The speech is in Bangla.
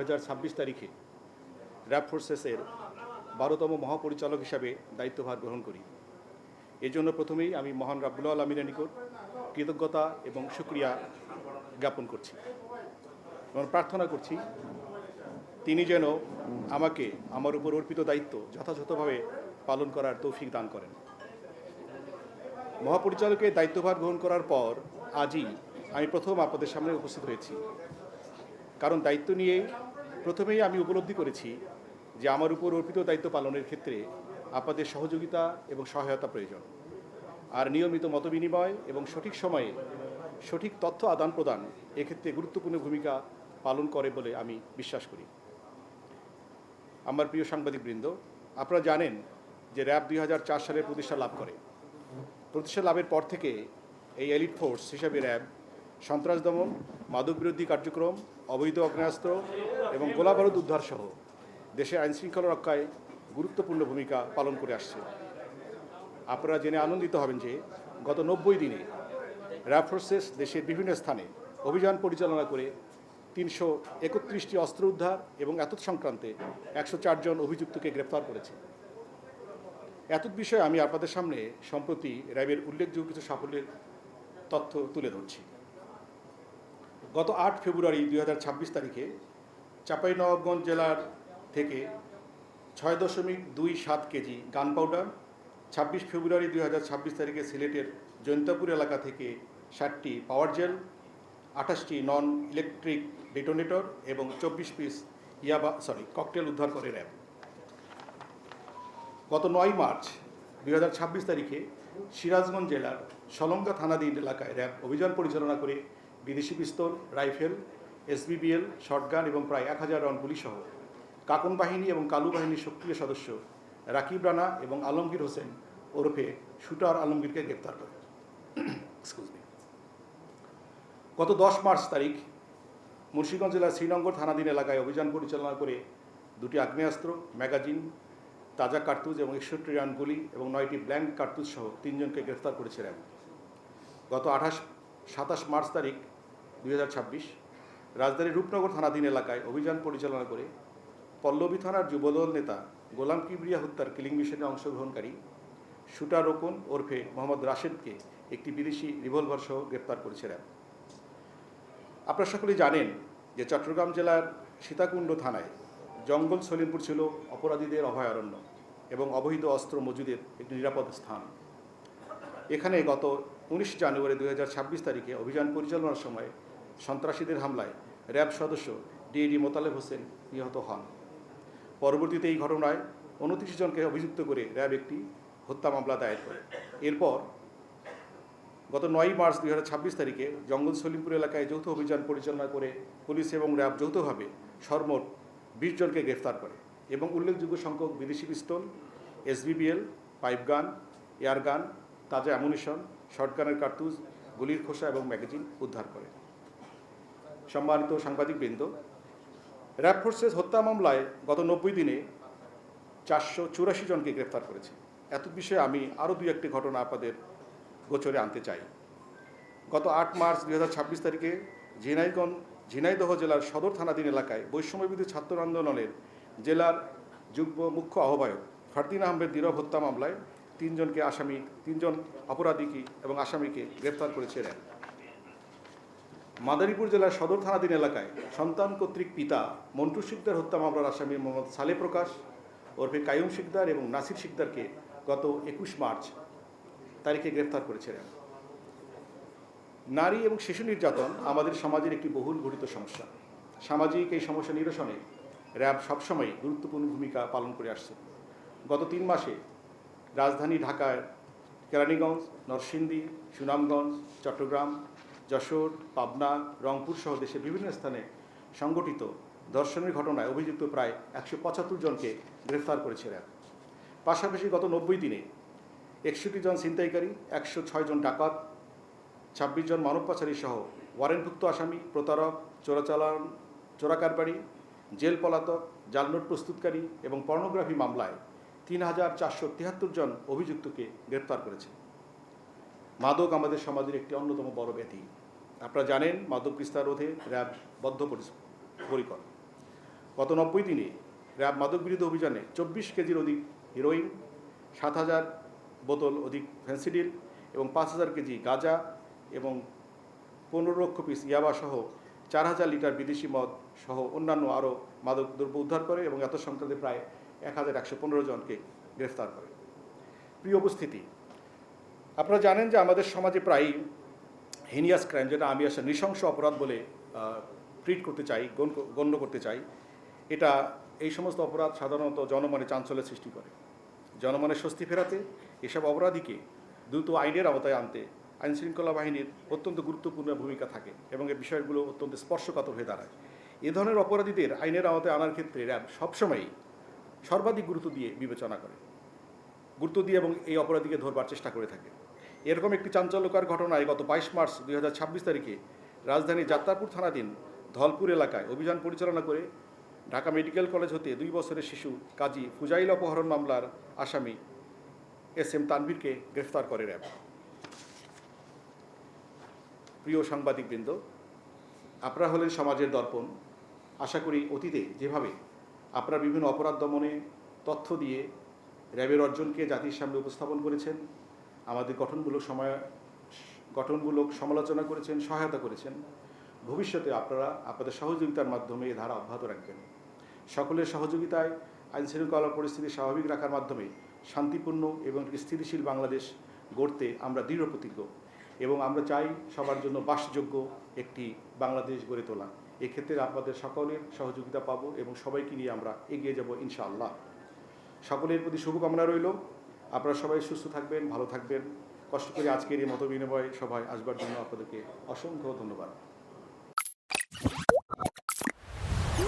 2026 তারিখে র্যাব ফোর্সেসের 12তম মহাপরিচালক হিসাবে দায়িত্বভার গ্রহণ করি। এজন্য প্রথমেই আমি মহান রাব্বুল আলামিনের নিকট কৃতজ্ঞতা এবং শুকরিয়া জ্ঞাপন করছি এবং প্রার্থনা করছি তিনি যেন আমাকে আমার উপর অর্পিত দায়িত্ব যথাযথভাবে পালন করার তৌফিক দান করেন। মহাপরিচালকের দায়িত্বভার গ্রহণ করার পর আজই আমি প্রথম আপনাদের সামনে উপস্থিত হয়েছি, কারণ দায়িত্ব নিয়ে প্রথমেই আমি উপলব্ধি করেছি যে আমার উপর অর্পিত দায়িত্ব পালনের ক্ষেত্রে আপনাদের সহযোগিতা এবং সহায়তা প্রয়োজন। আর নিয়মিত মতবিনিময় এবং সঠিক সময়ে সঠিক তথ্য আদান প্রদান এক্ষেত্রে গুরুত্বপূর্ণ ভূমিকা পালন করে বলে আমি বিশ্বাস করি। আমার প্রিয় সাংবাদিকবৃন্দ, আপনারা জানেন যে র্যাব 2004 সালে প্রতিষ্ঠা লাভ করে। প্রতিষ্ঠা লাভের পর থেকে এই এলিট ফোর্স হিসাবে র্যাব সন্ত্রাস দমন, মাদক বিরোধী কার্যক্রম, অবৈধ আগ্নেয়াস্ত্র এবং গোলাবারুদ উদ্ধার সহ দেশের আইনশৃঙ্খলা রক্ষায় গুরুত্বপূর্ণ ভূমিকা পালন করে আসছে। আপনারা জেনে আনন্দিত হবেন যে গত 90 দিনে র্যাব ফোর্সেস দেশের বিভিন্ন স্থানে অভিযান পরিচালনা করে 331টি অস্ত্র উদ্ধার এবং এতদ সংক্রান্তে 104 জন অভিযুক্তকে গ্রেপ্তার করেছে। এতদ বিষয়ে আমি আপনাদের সামনে সম্প্রতি র্যাবের উল্লেখযোগ্য কিছু সাফল্যের তথ্য তুলে ধরছি। গত 8 ফেব্রুয়ারি 2026 তারিখে চাঁপাইনবাবগঞ্জ জেলার থেকে 6.27 কেজি গান পাউডার, 26 ফেব্রুয়ারি 2026 তারিখে সিলেটের জৈন্তাপুর এলাকা থেকে 60টি পাওয়ার জেল, 28টি নন ইলেকট্রিক ডেটোনেটর এবং 24 পিস ককটেল উদ্ধার করে র্যাব। গত 9 মার্চ 2026 তারিখে সিরাজগঞ্জ জেলার সলঙ্গা থানাধীন এলাকায় র্যাব অভিযান পরিচালনা করে বিদেশি পিস্তল, রাইফেল, SBBL, শটগান এবং প্রায় 1000 রাউন্ড গুলিসহ কাকন বাহিনী এবং কালু বাহিনীর সক্রিয় সদস্য রাকিব রানা এবং আলমগীর হোসেন ওরফে শুটার আলমগীরকে গ্রেপ্তার করে। গত 10 মার্চ তারিখ মুন্সিগঞ্জ জেলার শ্রীনগর থানাধীন এলাকায় অভিযান পরিচালনা করে 2টি আগ্নেয়াস্ত্র, ম্যাগাজিন, তাজা কার্তুজ এবং 61 রাউন্ড গুলি এবং 9টি ব্ল্যাঙ্ক কার্তুজ সহ 3 জনকে গ্রেফতার করেছে র্যাব। গত 27 মার্চ তারিখ 2026 রাজধানীর রূপনগর থানাধীন এলাকায় অভিযান পরিচালনা করে পল্লবী থানার যুবদল নেতা গোলাম কিবরিয়া হত্যার কিলিং মিশনে অংশগ্রহণকারী শুটার রোকন ওরফে মোহাম্মদ রাশেদকে একটি বিদেশি রিভলভার সহ গ্রেপ্তার করেছে র্যাব। আপনারা সকলেই জানেন যে চট্টগ্রাম জেলার সীতাকুণ্ড থানায় জঙ্গল সলিমপুর ছিল অপরাধীদের অভয়ারণ্য এবং অবৈধ অস্ত্র মজুদের একটি নিরাপদ স্থান। এখানে গত 19 জানুয়ারি 2026 তারিখে অভিযান পরিচালনার সময় সন্ত্রাসীদের হামলায় র্যাব সদস্য ডিএডি মোতালেব হোসেন নিহত হন। পরবর্তীতে এই ঘটনায় 29 জনকে অভিযুক্ত করে র্যাব একটি হত্যা মামলা দায়ের করে। এরপর গত 9 মার্চ 2026 তারিখে জঙ্গল সলিমপুর এলাকায় যৌথ অভিযান পরিচালনা করে পুলিশ এবং র্যাব যৌথভাবে সর্বমোট 20 জনকে গ্রেফতার করে এবং উল্লেখযোগ্য সংখ্যক বিদেশি পিস্তল, SBBL, পাইপগান, এয়ারগান, তাজা অ্যামুনিশন, শটগানের কার্তুজ, গুলির খোসা এবং ম্যাগাজিন উদ্ধার করে। সম্মানিত সাংবাদিকবৃন্দ, র্যাব ফোর্সেস হত্যা মামলায় গত 90 দিনে 484 জনকে গ্রেফতার করেছে। এত বিষয়ে আমি আরও 2-1টি ঘটনা আপনাদের গোচরে আনতে চাই। গত 8 মার্চ 2026 তারিখে ঝিনাইদহ জেলার সদর থানাধীন এলাকায় বৈষম্যবিরোধী ছাত্র আন্দোলনের জেলার যুগ্ম মুখ্য আহ্বায়ক ফারদিন আহমেদ নীরব হত্যা মামলায় 3 জন অপরাধীকে এবং আসামিকে গ্রেফতার করেছে র্যাব। মাদারীপুর জেলার সদর থানাধীন এলাকায় সন্তান কর্তৃক পিতা মন্টু শিকদার হত্যা মামলার আসামি মোহাম্মদ সালে প্রকাশ ওরফে কায়ুম শিকদার এবং নাসির শিকদারকে গত 21 মার্চ তারিখে গ্রেফতার করেছে র্যাব। নারী এবং শিশু নির্যাতন আমাদের সমাজের একটি বহুল গঠিত সমস্যা। সামাজিক এই সমস্যা নিরসনে র্যাব সবসময় গুরুত্বপূর্ণ ভূমিকা পালন করে আসছে। গত 3 মাসে রাজধানী ঢাকার কেরানীগঞ্জ, নরসিংদী, সুনামগঞ্জ, চট্টগ্রাম, যশোর, পাবনা, রংপুর সহ দেশের বিভিন্ন স্থানে সংগঠিত ধর্ষণের ঘটনায় অভিযুক্ত প্রায় 175 জনকে গ্রেফতার করেছে র্যাব। পাশাপাশি গত 90 দিনে 61 জন ছিনতাইকারী, 106 জন ডাকাত, 26 জন মানব পাচারী সহ ওয়ারেন্টভুক্ত আসামি, প্রতারক, চোরাকারবারি, জেল পলাতক, জাল নোট প্রস্তুতকারী এবং পর্নোগ্রাফি মামলায় 3473 জন অভিযুক্তকে গ্রেপ্তার করেছে। মাদক আমাদের সমাজের একটি অন্যতম বড় ব্যাধি। আপনারা জানেন মাদক বিস্তার রোধে র্যাব বদ্ধপরিকর। গত 90 দিনে র্যাব মাদক বিরোধী অভিযানে 24 কেজির অধিক হিরোইন, 7,000 বোতল অধিক ফেন্সিডিল এবং 5,000 কেজি গাঁজা এবং 15 লক্ষ পিস ইয়াবা সহ 4,000 লিটার বিদেশি মদ সহ অন্যান্য আরও মাদক দ্রব্য উদ্ধার করে এবং এত সংখ্যাতে প্রায় 1,115 জনকে গ্রেফতার করে। প্রিয় উপস্থিতি, আপনারা জানেন যে আমাদের সমাজে প্রায়ই হেনিয়াস ক্রাইম, যেটা আমি আসলে নৃশংস অপরাধ বলে ট্রিট করতে চাই, গণ্য করতে চাই, এটা এই সমস্ত অপরাধ সাধারণত জনমনে চাঞ্চল্যের সৃষ্টি করে। জনমনের স্বস্তি ফেরাতে এসব অপরাধীকে দ্রুত আইনের আওতায় আনতে আইনশৃঙ্খলা বাহিনীর অত্যন্ত গুরুত্বপূর্ণ ভূমিকা থাকে এবং এই বিষয়গুলো অত্যন্ত স্পর্শকাতর হয়ে দাঁড়ায়। এ ধরনের অপরাধীদের আইনের আওতায় আনার ক্ষেত্রে র্যাব সবসময়ই সর্বাধিক গুরুত্ব দিয়ে এবং এই অপরাধীকে ধরবার চেষ্টা করে থাকে। এরকম একটি চাঞ্চল্যকর ঘটনায় গত 22 মার্চ 2026 তারিখে রাজধানীর যাত্রাপুর থানাধীন ধলপুর এলাকায় অভিযান পরিচালনা করে ঢাকা মেডিকেল কলেজ হতে 2 বছরের শিশু কাজী ফুজাইল অপহরণ মামলার আসামি SM তানভীরকে গ্রেফতার করে র্যাব। প্রিয় সাংবাদিকবৃন্দ, আপনারা হলেন সমাজের দর্পণ। আশা করি অতীতে যেভাবে আপনারা বিভিন্ন অপরাধ দমনে তথ্য দিয়ে র্যাবের অর্জনকে জাতির সামনে উপস্থাপন করেছেন, আমাদের গঠনমূলক সমালোচনা করেছেন, সহায়তা করেছেন, ভবিষ্যতে আপনারা আপনাদের সহযোগিতার মাধ্যমে এ ধারা অব্যাহত রাখবেন। সকলের সহযোগিতায় আইনশৃঙ্খলা পরিস্থিতি স্বাভাবিক রাখার মাধ্যমে শান্তিপূর্ণ এবং স্থিতিশীল বাংলাদেশ গড়তে আমরা দৃঢ় প্রতিজ্ঞ এবং আমরা চাই সবার জন্য বাসযোগ্য একটি বাংলাদেশ গড়ে তোলা। এক্ষেত্রে আপনাদের সকলের সহযোগিতা পাবো এবং সবাইকে নিয়ে আমরা এগিয়ে যাব ইনশাআল্লাহ। সকলের প্রতি শুভকামনা রইল। আপনারা সবাই সুস্থ থাকবেন, ভালো থাকবেন। কষ্ট করে আজকের এই মতবিনিময় সভায় আসবার জন্য আপনাদেরকে অসংখ্য ধন্যবাদ।